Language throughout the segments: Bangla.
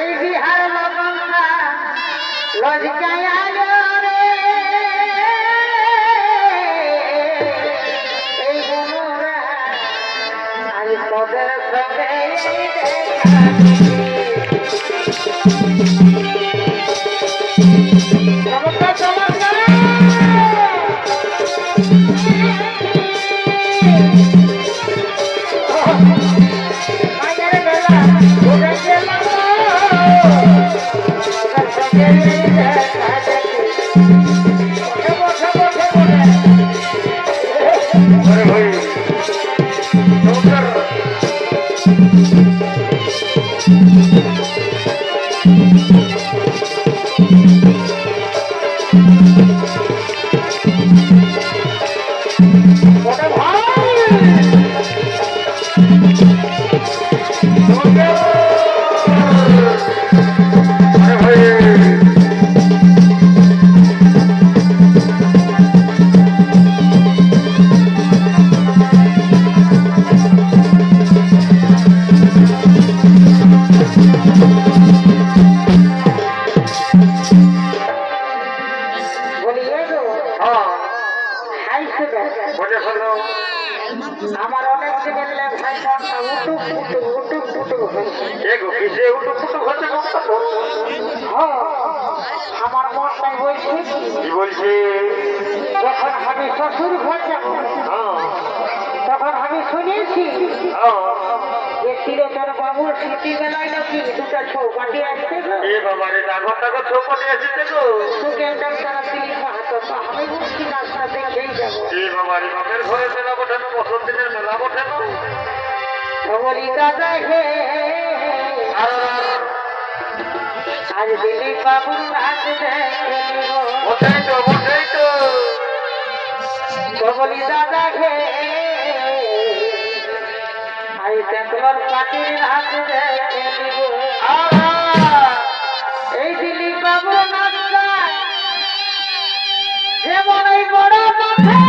এই বিহার লগনরা লজকায় আলো রে এই বনরা আমি তোদের সঙ্গে আমার অনেক দিনের লেখায় মনটা উটুক আমার মনটাই বলছে কি বলছে? যখন আমি শ্বশুর ঘর যাব তখন আমি শুনেছি যে তিরোচন বাবুর ছুটি বেলায় নাকি দুটা ছৌপাটি আসছে তোকে তারা দিলি মাহাতো আমি বলছি রাস্তা দেখেই যাবো বলি দাদা হে আজ দিলি বাবুর নাচ বলি দাদা হে আজ তেঁতুলার পাটির নাচ এই দিলি বাবুর নাচ যেমন এই বড় মাথা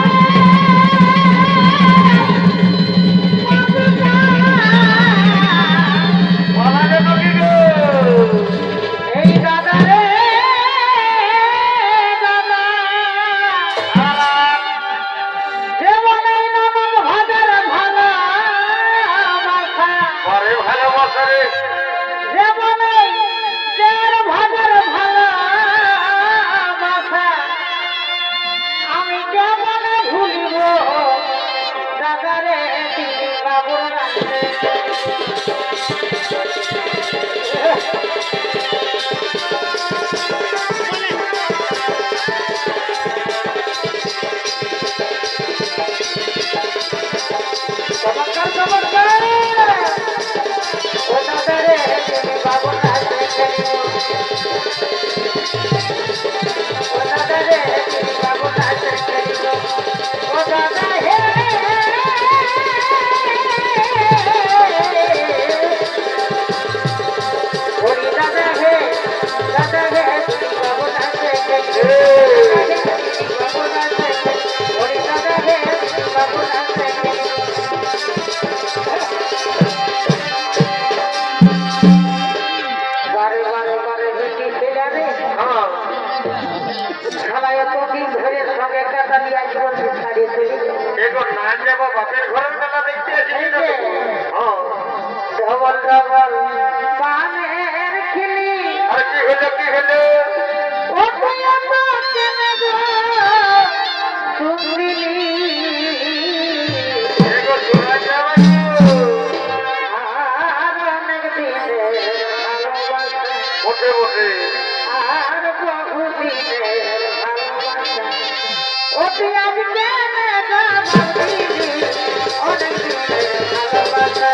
বাপের ঘরের মেলা দেখতে আসি ডবল ডবল পানের খিলি আর কি হলো কি হলো বটে বটে আর বহুদিনের ভালোবাসা অতি আজকে অনেক দিনের ভালোবাসা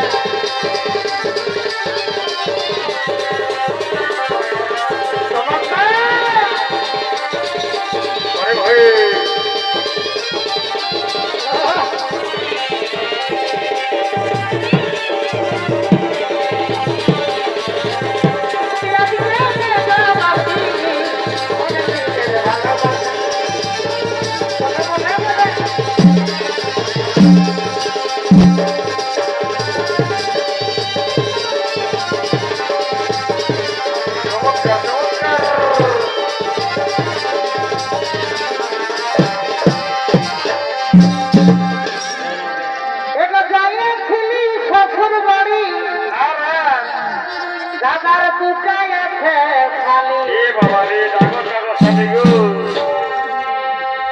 খালি এ বাবা রে ডাকর ডাকর সাথে গো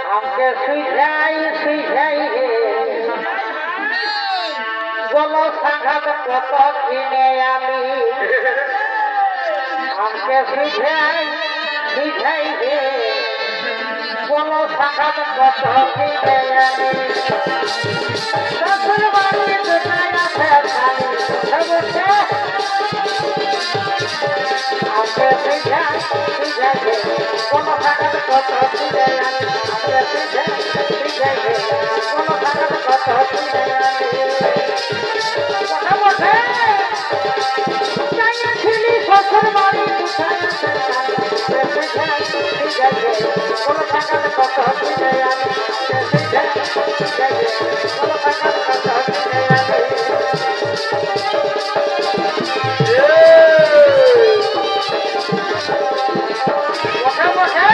আমাকে সুইঝাই হে বলো সাঘাত কত কিনে আমি আমাকে সুইঝাই হে বলো সাঘাত কত কিনে আমি শ্বশুর বাড়ি কোথায় আছে খালি বসে আমাকে সুইঝাই হে কোনো সাঘাত কত কিনে আমি আমাকে সুইঝাই হে কোনো সাঘাত কত কিনে আমি কথা বসে ছিলি শ্বশুর বাড়ি কোথায় আছে কোনো সাঘাত কত কিনে আমি কোনো সাঘাত কত কিনে আমি কথা বসে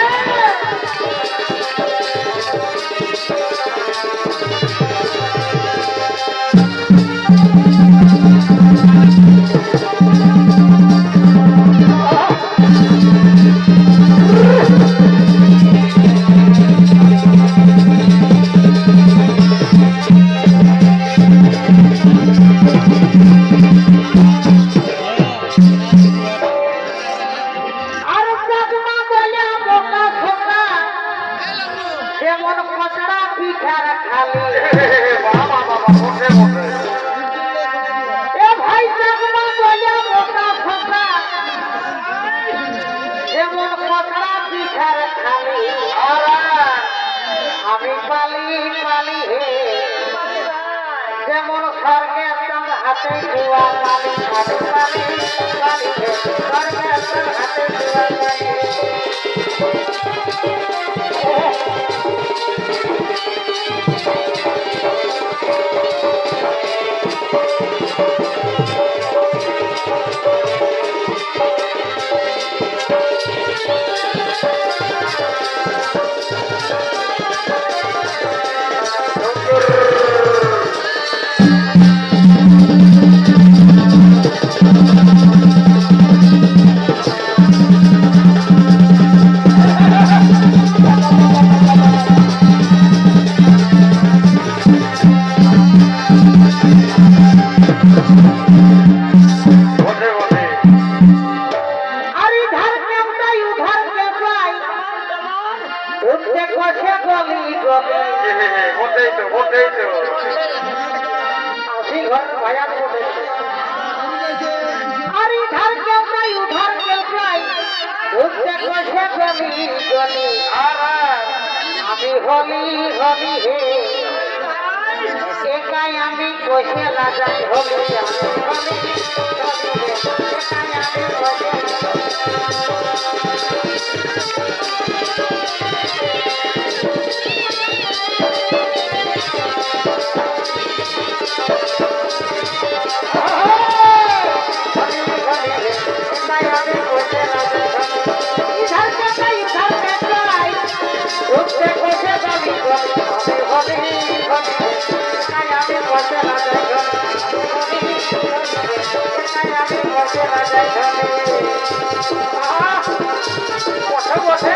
আর চাকমা বলে বোকা খোকা যেমন কচড়া পিঠার খালি বাবা বাবা বসে বসে এ ভাই চাকমা বলে বোকা খোকা যেমন কচড়া পিঠার খালি আমি পালি হে যেমন স্বর্গে চাঁদ হাতে ধোয়া পালি আমি পালি হে স্বর্গে চাঁদ হাতে ধোয়া পালি বসে বসে আর ইধার কেউটাই উধার কেউটাই উঠতে কষে গলি গলি বসেই তো বসেই তো আসি ঘর ভাইয়া বলে আর ইধার কেউটাই উধার কেউটাই উঠতে কষে গলি গলি আমি হলি হে একাই আমি কষে না যাই হলি আমি হলি হে একাই আমি কষে বসে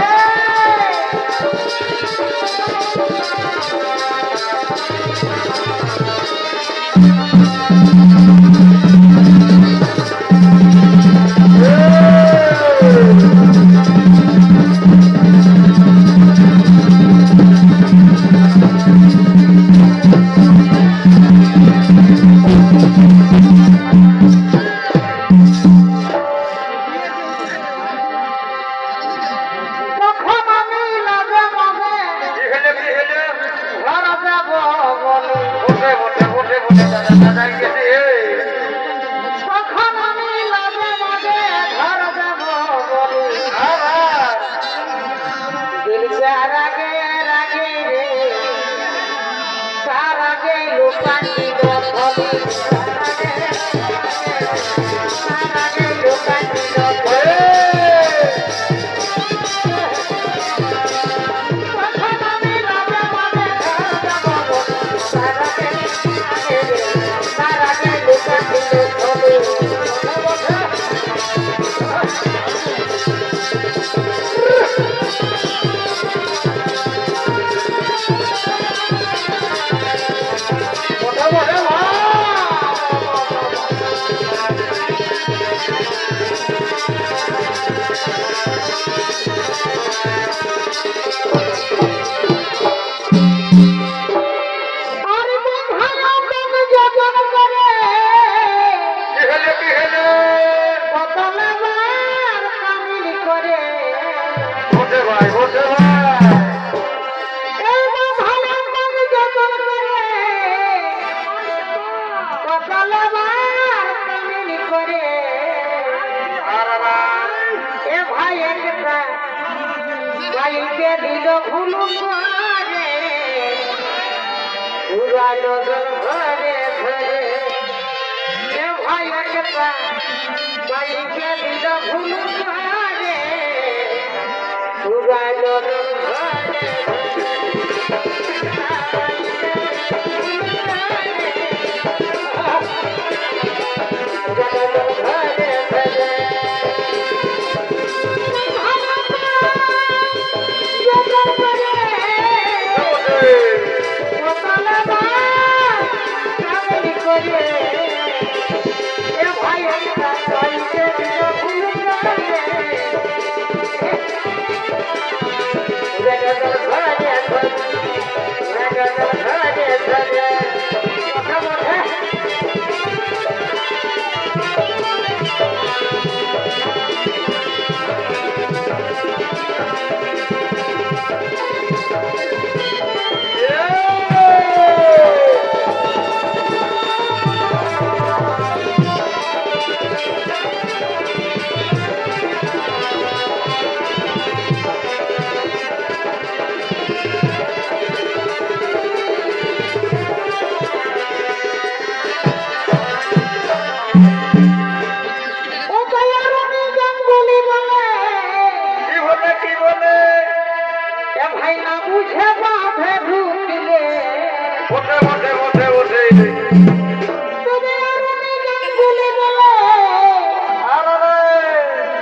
এ ভাই একটা বাইকে দিল ভুল করে উড়ালো ঘরে ঘরে এ ভাই একটা বাইকে দিল ভুল করে উড়ালো ঘরে ভাই না বুঝে বাঁধে ঢুকলে তবে আরুনি গাঙ্গুলি বলে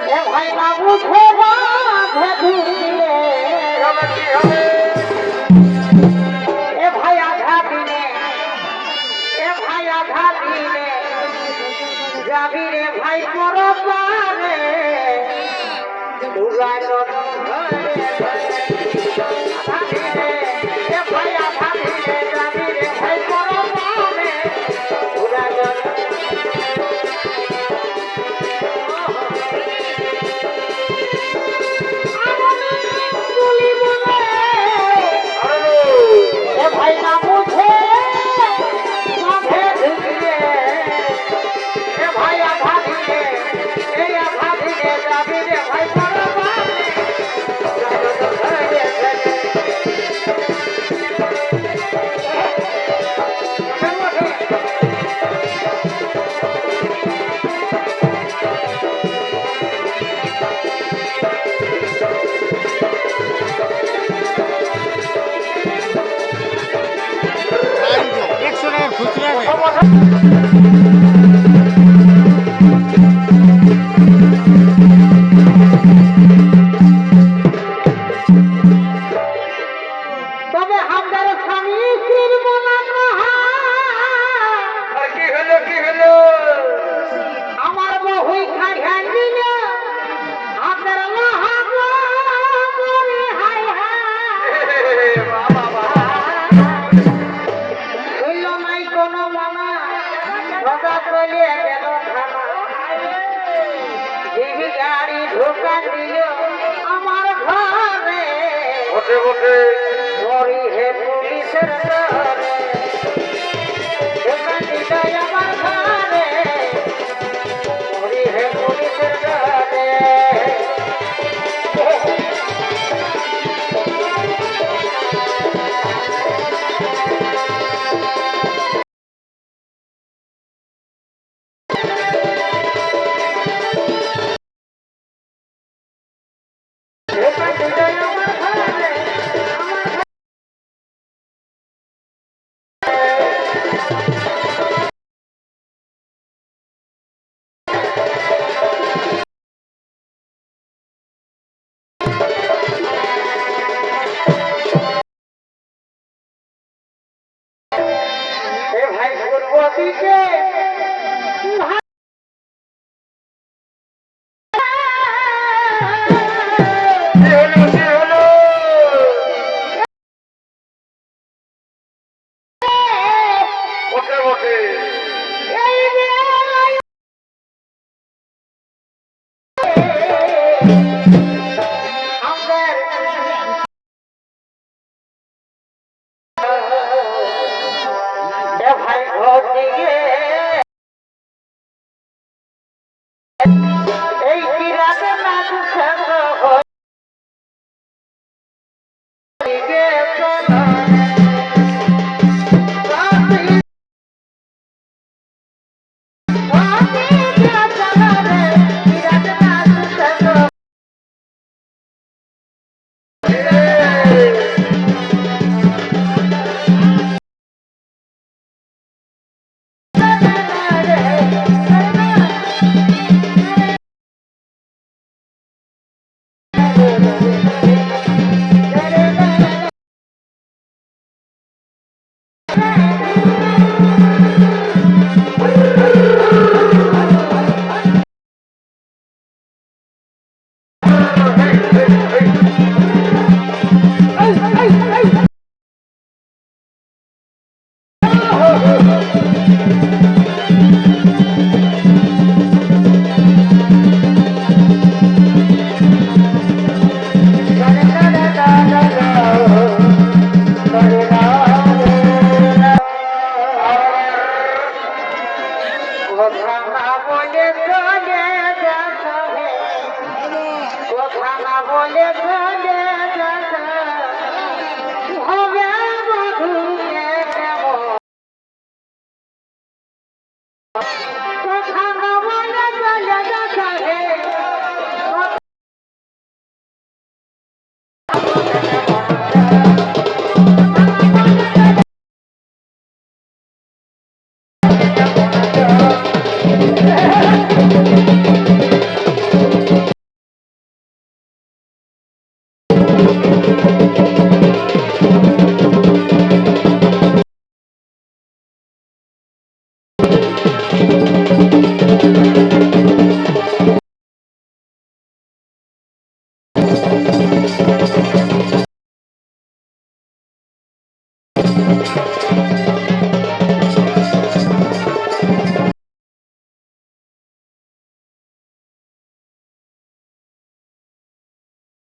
এ ভাই না বুঝে বাঁধে ঢুকলে এ ভাই আধা দিনে যাবি রে ভাই পর পারে উড়ালো ঘরে ভাই না বুঝে মাঠে ঢুকলে এ ভাই আধা দিলে যাবি রে ভাই তবে আমাদের স্বামী স্ত্রীর মনা কাহা আমার বহুই খাই দিল আপনার হাই হইল নাই কোনো মানা ঢোকা চলিয়ে গেল থানা দিবি গাড়ি ঢোকা দিল আমার ঘরে মরি হে পুলিশের ঘরে ঢোকা দিল আমার ঘরে মরি হে পুলিশের ঘরে ভাই পূর্বদিকে ভাই ঘর দিকে এই বলে চলে যাবে হবে মধুকে কেমন কথা না বলে চলে যাবে